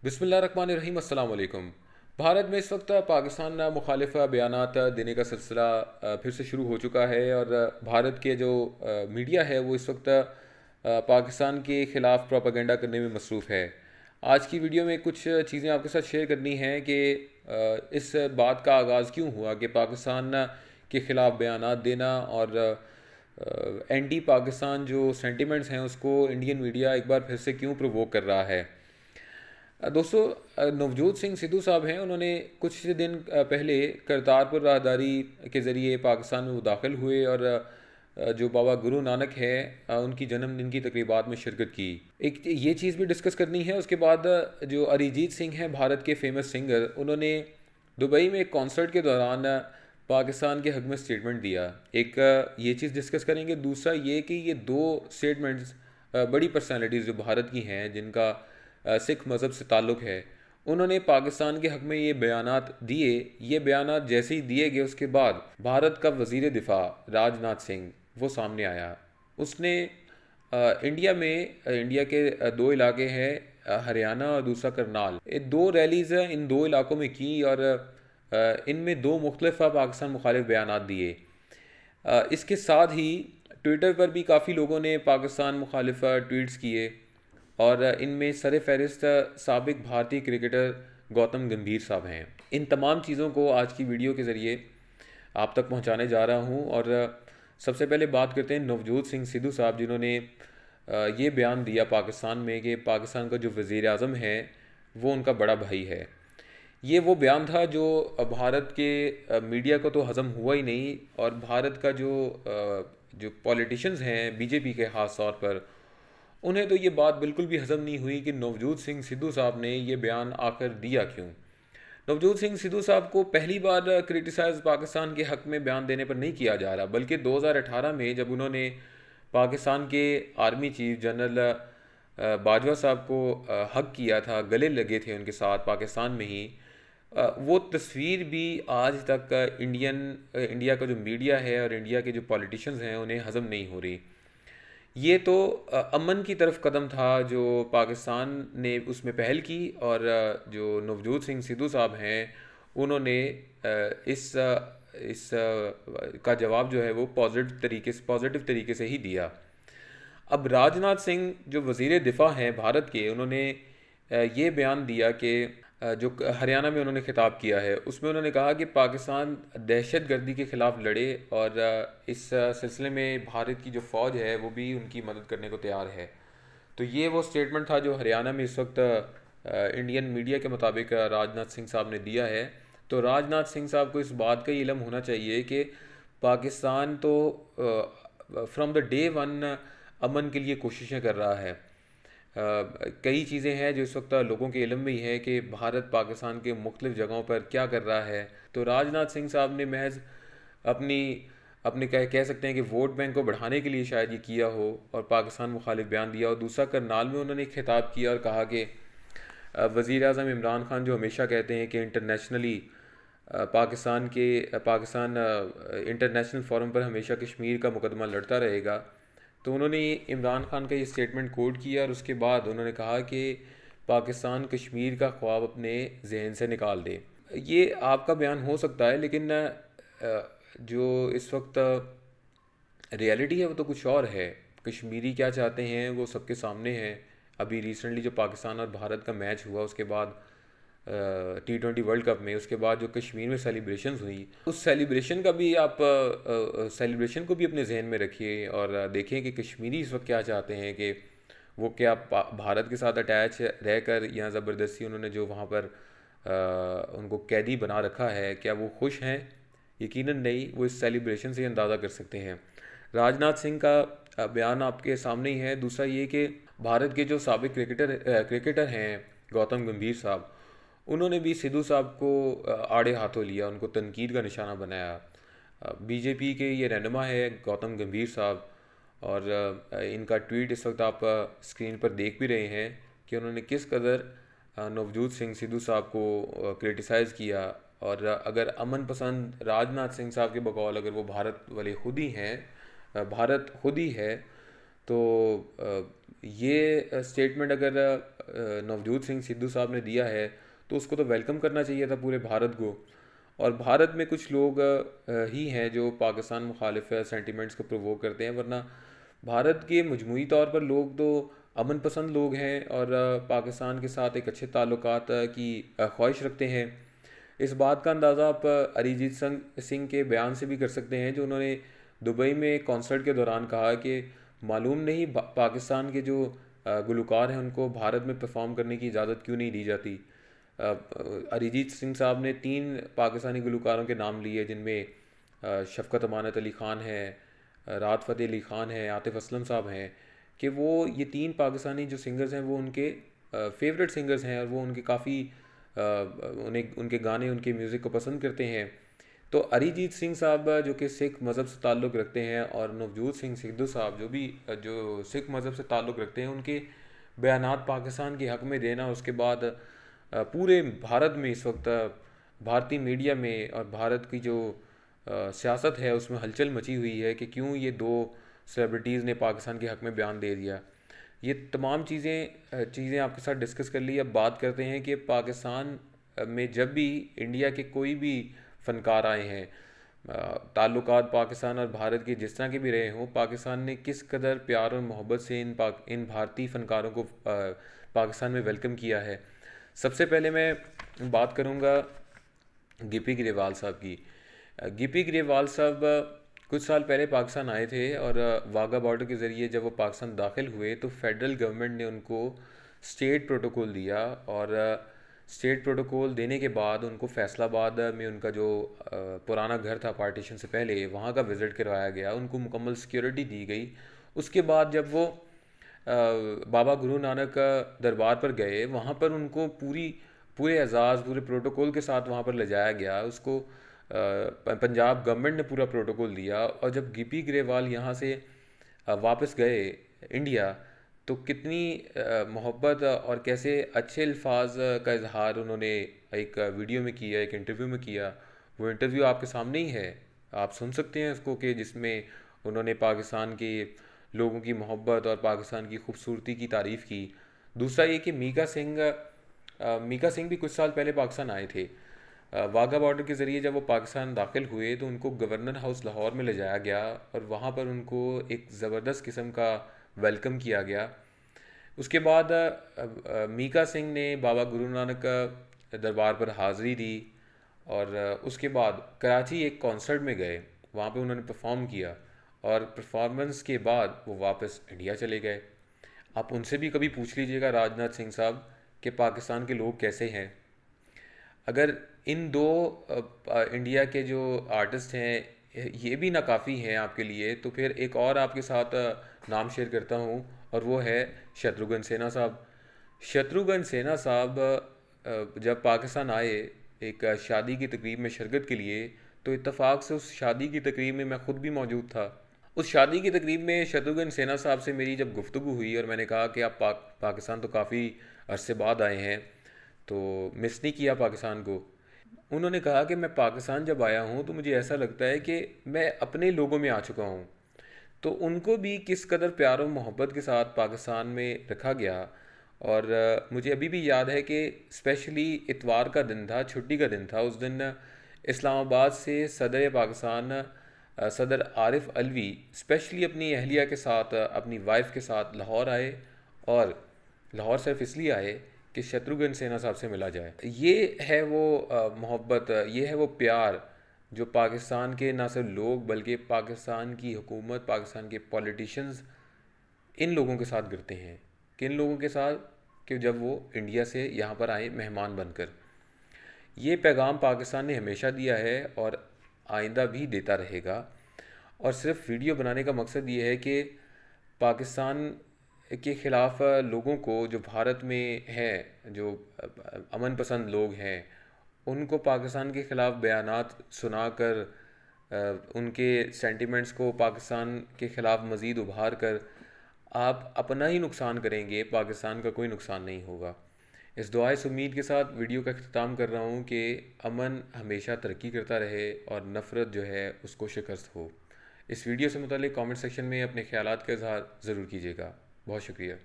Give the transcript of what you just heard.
बिस्मिल्लाहिर्रहमानिर्रहीम अस्सलाम वालेकुम। भारत में इस वक्त पाकिस्तान मुखालिफ बयानात देने का सिलसिला फिर से शुरू हो चुका है और भारत के जो मीडिया है वो इस वक्त पाकिस्तान के ख़िलाफ़ प्रोपागेंडा करने में मसरूफ़ है। आज की वीडियो में कुछ चीज़ें आपके साथ शेयर करनी हैं कि इस बात का आगाज़ क्यों हुआ कि पाकिस्तान के ख़िलाफ़ बयानात देना और एंटी पाकिस्तान जो सेंटिमेंट्स हैं उसको इंडियन मीडिया एक बार फिर से क्यों प्रोवोक कर रहा है। दोस्तों, नवजोत सिंह सिद्धू साहब हैं। उन्होंने कुछ दिन पहले करतारपुर राहदारी के ज़रिए पाकिस्तान में वो दाखिल हुए और जो बाबा गुरु नानक है उनकी जन्मदिन की तकरीबात में शिरकत की। एक ये चीज़ भी डिस्कस करनी है। उसके बाद जो अरिजीत सिंह हैं भारत के फेमस सिंगर, उन्होंने दुबई में एक कॉन्सर्ट के दौरान पाकिस्तान के हक़ में स्टेटमेंट दिया। एक ये चीज़ डिस्कस करेंगे। दूसरा ये कि ये दो स्टेटमेंट्स बड़ी पर्सनालिटीज़ जो भारत की हैं जिनका सिख मज़हब से ताल्लुक़ है, उन्होंने पाकिस्तान के हक़ में ये बयानात दिए। ये बयानात जैसे ही दिए गए उसके बाद भारत का वज़ीर दिफ़ा राजनाथ सिंह वो सामने आया। उसने इंडिया में इंडिया के दो इलाके हैं, हरियाणा और दूसरा करनाल, ये दो रैलीज़ इन दो इलाकों में की और इनमें दो मुख्तलिफ पाकिस्तान मुखालिफ बयानात दिए। इसके साथ ही ट्विटर पर भी काफ़ी लोगों ने पाकिस्तान मुखालिफ ट्वीट्स किए और इनमें सर फहरिस्त साबिक भारतीय क्रिकेटर गौतम गंभीर साहब हैं। इन तमाम चीज़ों को आज की वीडियो के ज़रिए आप तक पहुंचाने जा रहा हूं और सबसे पहले बात करते हैं नवजोत सिंह सिद्धू साहब, जिन्होंने ये बयान दिया पाकिस्तान में कि पाकिस्तान का जो वज़ीर आज़म है वो उनका बड़ा भाई है। ये वो बयान था जो भारत के मीडिया को तो हज़म हुआ ही नहीं और भारत का जो पॉलिटिशियंस हैं बीजेपी के ख़ास तौर पर, उन्हें तो ये बात बिल्कुल भी हज़म नहीं हुई कि नवजोत सिंह सिद्धू साहब ने ये बयान आकर दिया क्यों। नवजोत सिंह सिद्धू साहब को पहली बार क्रिटिसाइज पाकिस्तान के हक़ में बयान देने पर नहीं किया जा रहा, बल्कि 2018 में जब उन्होंने पाकिस्तान के आर्मी चीफ जनरल बाजवा साहब को हक किया था, गले लगे थे उनके साथ पाकिस्तान में ही, वो तस्वीर भी आज तक इंडिया का जो मीडिया है और इंडिया के जो पॉलिटिशियंस हैं उन्हें हज़म नहीं हो रही। ये तो अमन की तरफ कदम था जो पाकिस्तान ने उसमें पहल की और जो नवजोत सिंह सिद्धू साहब हैं उन्होंने इस का जवाब जो है वो पॉजिटिव तरीके से ही दिया। अब राजनाथ सिंह जो वज़ीर दिफ़ा हैं भारत के, उन्होंने ये बयान दिया कि जो हरियाणा में उन्होंने खिताब किया है उसमें उन्होंने कहा कि पाकिस्तान दहशत गर्दी के ख़िलाफ़ लड़े और इस सिलसिले में भारत की जो फ़ौज है वो भी उनकी मदद करने को तैयार है। तो ये वो स्टेटमेंट था जो हरियाणा में इस वक्त इंडियन मीडिया के मुताबिक राजनाथ सिंह साहब ने दिया है। तो राजनाथ सिंह साहब को इस बात का इल्म होना चाहिए कि पाकिस्तान तो फ्रॉम द डे वन अमन के लिए कोशिशें कर रहा है। कई चीज़ें हैं जो इस वक्त लोगों के इल्म में ही है कि भारत पाकिस्तान के मुख्तलिफ़ जगहों पर क्या कर रहा है। तो राजनाथ सिंह साहब ने महज अपनी अपने कह सकते हैं कि वोट बैंक को बढ़ाने के लिए शायद ये किया हो और पाकिस्तान मुखालिफ बयान दिया। और दूसरा, करनाल में उन्होंने खिताब किया और कहा कि वज़ीर आज़म इमरान खान जो हमेशा कहते हैं कि इंटरनेशनली पाकिस्तान इंटरनेशनल फोरम पर हमेशा कश्मीर का मुकदमा लड़ता रहेगा। तो उन्होंने इमरान खान का ये स्टेटमेंट कोट किया और उसके बाद उन्होंने कहा कि पाकिस्तान कश्मीर का ख्वाब अपने जहन से निकाल दे। ये आपका बयान हो सकता है, लेकिन जो इस वक्त रियलिटी है वो तो कुछ और है। कश्मीरी क्या चाहते हैं वो सबके सामने है। अभी रिसेंटली जो पाकिस्तान और भारत का मैच हुआ उसके बाद T20 वर्ल्ड कप में, उसके बाद जो कश्मीर में सेलिब्रेशंस हुई, उस सेलिब्रेशन का भी आप सेलिब्रेशन को भी अपने जहन में रखिए और देखें कि कश्मीरी इस वक्त क्या चाहते हैं कि वो क्या भारत के साथ अटैच रहकर या ज़बरदस्ती उन्होंने जो वहाँ पर उनको कैदी बना रखा है, क्या वो खुश हैं? यकीनन नहीं। वो इस सेलिब्रेशन से अंदाज़ा कर सकते हैं। राजनाथ सिंह का बयान आपके सामने ही है। दूसरा ये कि भारत के जो साबिक क्रिकेटर हैं गौतम गंभीर साहब, उन्होंने भी सिद्धू साहब को आड़े हाथों लिया, उनको तनकीद का निशाना बनाया। बीजेपी के ये रहनुमा है गौतम गंभीर साहब और इनका ट्वीट इस वक्त आप स्क्रीन पर देख भी रहे हैं कि उन्होंने किस कदर नवजोत सिंह सिद्धू साहब को क्रिटिसाइज़ किया। और अगर अमन पसंद राजनाथ सिंह साहब के बकौल अगर वो भारत वाले खुद ही हैं, भारत खुद ही है, तो ये स्टेटमेंट अगर नवजोत सिंह सिद्धू साहब ने दिया है, तो उसको तो वेलकम करना चाहिए था पूरे भारत को। और भारत में कुछ लोग ही हैं जो पाकिस्तान मुखालिफ सेंटिमेंट्स को प्रोवोक करते हैं, वरना भारत के मजमूई तौर पर लोग तो अमन पसंद लोग हैं और पाकिस्तान के साथ एक अच्छे ताल्लुकात की ख्वाहिश रखते हैं। इस बात का अंदाज़ा आप अरिजीत सिंह के बयान से भी कर सकते हैं, जो उन्होंने दुबई में एक कॉन्सर्ट के दौरान कहा कि मालूम नहीं पाकिस्तान के जो गुलकार हैं उनको भारत में परफॉर्म करने की इजाज़त क्यों नहीं दी जाती। अरिजीत सिंह साहब ने 3 पाकिस्तानी गुलकारों के नाम लिए, जिनमें शफ़क़त अमानत अली ख़ान है, राहत फ़तेह अली ख़ान है, आतिफ़ असलम साहब हैं, कि वो ये 3 पाकिस्तानी जो सिंगर्स हैं वो उनके फेवरेट सिंगर्स हैं और वो उनके काफ़ी उन्हें उनके गाने उनके म्यूज़िक को पसंद करते हैं। तो अरिजीत सिंह साहब जो कि सिख मज़हब से ताल्लुक़ रखते हैं, और नवजोत सिंह सिद्धू साहब जो सिख मज़हब से ताल्लुक़ रखते हैं, उनके बयानात पाकिस्तान के हक़ में देना, उसके बाद पूरे भारत में इस वक्त भारतीय मीडिया में और भारत की जो सियासत है उसमें हलचल मची हुई है कि क्यों ये 2 सेलिब्रिटीज़ ने पाकिस्तान के हक़ में बयान दे दिया। ये तमाम चीज़ें आपके साथ डिस्कस कर ली। अब बात करते हैं कि पाकिस्तान में जब भी इंडिया के कोई भी फ़नकार आए हैं, ताल्लुकात पाकिस्तान और भारत के जिस तरह के भी रहे हों, पाकिस्तान ने किस कदर प्यार और मोहब्बत से इन भारतीय फ़नकारों को पाकिस्तान में वेलकम किया है। सबसे पहले मैं बात करूँगा गिप्पी ग्रेवाल साहब की। गिप्पी ग्रेवाल साहब कुछ साल पहले पाकिस्तान आए थे और वाघा बॉर्डर के ज़रिए जब वो पाकिस्तान दाखिल हुए तो फेडरल गवर्नमेंट ने उनको स्टेट प्रोटोकॉल दिया, और स्टेट प्रोटोकॉल देने के बाद उनको फैसलाबाद में उनका जो पुराना घर था पार्टीशन से पहले, वहाँ का विज़िट करवाया गया, उनको मुकम्मल सिक्योरिटी दी गई। उसके बाद जब वो बाबा गुरु नानक दरबार पर गए, वहाँ पर उनको पूरे एजाज़ पूरे प्रोटोकॉल के साथ वहाँ पर ले जाया गया। उसको पंजाब गवर्नमेंट ने पूरा प्रोटोकॉल दिया, और जब गिप्पी ग्रेवाल यहाँ से वापस गए इंडिया, तो कितनी मोहब्बत और कैसे अच्छे अल्फाज का इजहार उन्होंने एक वीडियो में किया, एक इंटरव्यू में किया। वो इंटरव्यू आपके सामने ही है, आप सुन सकते हैं उसको, कि जिसमें उन्होंने पाकिस्तान के लोगों की मोहब्बत और पाकिस्तान की खूबसूरती की तारीफ़ की। दूसरा ये कि मीका सिंह भी कुछ साल पहले पाकिस्तान आए थे। वाघा बॉर्डर के ज़रिए जब वो पाकिस्तान दाखिल हुए तो उनको गवर्नर हाउस लाहौर में ले जाया गया, और वहाँ पर उनको एक ज़बरदस्त किस्म का वेलकम किया गया। उसके बाद मीका सिंह ने बाबा गुरु नानक दरबार पर हाज़िरी दी, और उसके बाद कराची एक कॉन्सर्ट में गए, वहाँ पे उन्होंने परफॉर्म किया, और परफॉर्मेंस के बाद वो वापस इंडिया चले गए। आप उनसे भी कभी पूछ लीजिएगा राजनाथ सिंह साहब कि पाकिस्तान के लोग कैसे हैं। अगर इन 2 इंडिया के जो आर्टिस्ट हैं ये भी नाकाफ़ी हैं आपके लिए, तो फिर एक और आपके साथ नाम शेयर करता हूँ, और वो है शत्रुघ्न सिन्हा साहब। शत्रुघ्न सिन्हा साहब जब पाकिस्तान आए एक शादी की तकरीब में शिरकत के लिए, तो इत्तेफाक से उस शादी की तकरीब में मैं ख़ुद भी मौजूद था। उस शादी की तकरीब में शत्रुघ्न सिन्हा साहब से मेरी जब गुफ्तगू हुई और मैंने कहा कि आप पाकिस्तान तो काफ़ी अरसे बाद आए हैं, तो मिस नहीं किया पाकिस्तान को। उन्होंने कहा कि मैं पाकिस्तान जब आया हूँ तो मुझे ऐसा लगता है कि मैं अपने लोगों में आ चुका हूँ। तो उनको भी किस कदर प्यार और मोहब्बत के साथ पाकिस्तान में रखा गया। और मुझे अभी भी याद है कि स्पेशली इतवार का दिन था, छुट्टी का दिन था। उस दिन इस्लामाबाद से सदर पाकिस्तान सदर आरिफ अलवी स्पेशली अपनी अहलिया के साथ, अपनी वाइफ के साथ लाहौर आए, और लाहौर सिर्फ इसलिए आए कि शत्रुघ्न सिन्हा साहब से मिला जाए। ये है वो मोहब्बत, ये है वो प्यार जो पाकिस्तान के ना सिर्फ लोग बल्कि पाकिस्तान की हुकूमत, पाकिस्तान के पॉलिटिशियंस इन लोगों के साथ करते हैं। किन लोगों के साथ? कि जब वो इंडिया से यहाँ पर आए मेहमान बनकर। ये पैगाम पाकिस्तान ने हमेशा दिया है और आइंदा भी देता रहेगा। और सिर्फ वीडियो बनाने का मकसद ये है कि पाकिस्तान के ख़िलाफ़ लोगों को जो भारत में हैं, जो अमन पसंद लोग हैं, उनको पाकिस्तान के ख़िलाफ़ बयानात सुनाकर उनके सेंटिमेंट्स को पाकिस्तान के ख़िलाफ़ मज़ीद उभार कर आप अपना ही नुकसान करेंगे, पाकिस्तान का कोई नुकसान नहीं होगा। इस दुआ इस उम्मीद के साथ वीडियो का अख्ताम कर रहा हूँ कि अमन हमेशा तरक्की करता रहे और नफ़रत जो है उसको शिकस्त हो। इस वीडियो से मुताल्लिक़ कमेंट सेक्शन में अपने ख़यालात का इज़हार ज़रूर कीजिएगा। बहुत शुक्रिया।